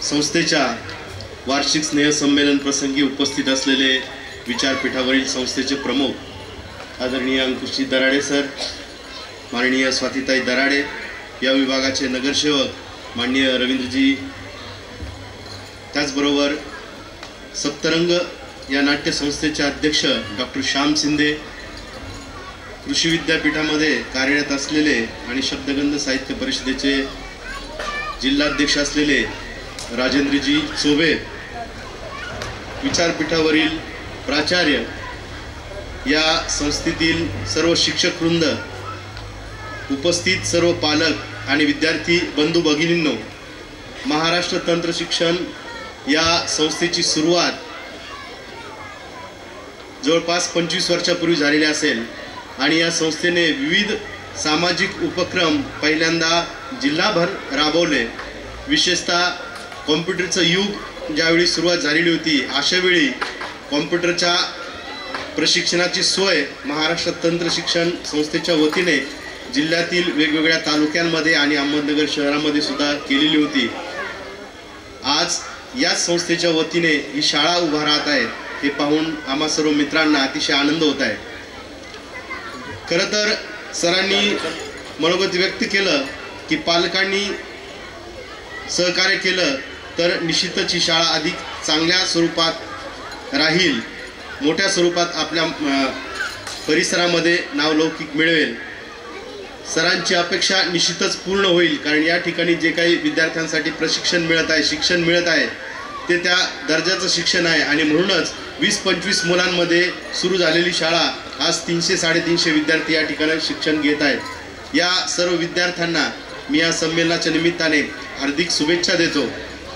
संस्थेच्या वार्षिक स्नेहसंमेलन प्रसंगी उपस्थित असलेले विचारपीठावरील संस्थेचे प्रमुख आदरणीय अंकुशजी दराडे सर, माननीय स्वातीताई दराडे, या विभागाचे नगरसेवक माननीय रवींद्रजी, त्याचबरोबर सप्तरंग या नाट्य संस्थेचे अध्यक्ष डॉक्टर श्याम शिंदे, कृषी विद्यापीठामध्ये कार्यरत असलेले आणि शब्दगंध साहित्य परिषदेचे जिल्हाध्यक्ष असलेले राजेंद्रजी चोबे, विचारपीठावरील प्राचार्य, या संस्थेतील सर्व शिक्षकवृंद, उपस्थित सर्व पालक आणि विद्यार्थी बंधू भगिनींनो, महाराष्ट्र तंत्र शिक्षण या संस्थेची सुरुवात जवळपास 25 वर्षापूर्वी झालेली असेल आणि या संस्थेने विविध सामाजिक उपक्रम पहिल्यांदा जिल्हाभर राबवले। विशेषतः कॉम्प्युटरचं युग ज्यावेळी सुरुवात झालेली होती, अशावेळी कॉम्प्युटरच्या प्रशिक्षणाची सोय महाराष्ट्र तंत्र शिक्षण संस्थेच्या वतीने जिल्ह्यातील वेगवेगळ्या तालुक्यांमध्ये आणि अहमदनगर शहरामध्ये सुद्धा केलेली होती। आज याच संस्थेच्या वतीने ही शाळा उभा राहत आहे, हे पाहून आम्हा सर्व मित्रांना अतिशय आनंद होत आहे। खरं तर सरांनी मनोगत व्यक्त केलं की पालकांनी सहकार्य केलं तर निश्चितच ही शाळा अधिक चांगल्या स्वरूपात राहील, मोठ्या स्वरूपात आपल्या परिसरामध्ये नावलौकिक मिळवेल। सरांची अपेक्षा निश्चितच पूर्ण होईल, कारण या ठिकाणी जे काही विद्यार्थ्यांसाठी प्रशिक्षण मिळत आहे, शिक्षण मिळत आहे, ते त्या दर्जाचं शिक्षण आहे आणि म्हणूनच 20-25 मुलांमध्ये सुरू झालेली शाळा आज 300-350 विद्यार्थी या ठिकाणी शिक्षण घेत आहेत। या सर्व विद्यार्थ्यांना मी या संमेलनाच्या निमित्ताने हार्दिक शुभेच्छा देतो।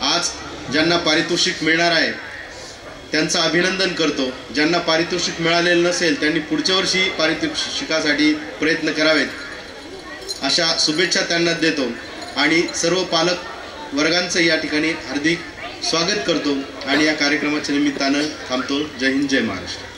आज ज्यांना पारितोषिक मिळणार आहे त्यांचं अभिनंदन करतो। ज्यांना पारितोषिक मिळालेलं नसेल त्यांनी पुढच्या वर्षी पारितोषिकासाठी प्रयत्न करावेत, अशा शुभेच्छा त्यांना देतो आणि सर्व पालक वर्गांचं या ठिकाणी हार्दिक स्वागत करतो आणि या कार्यक्रमाच्या निमित्तानं थांबतो। जय हिंद, जय महाराष्ट्र।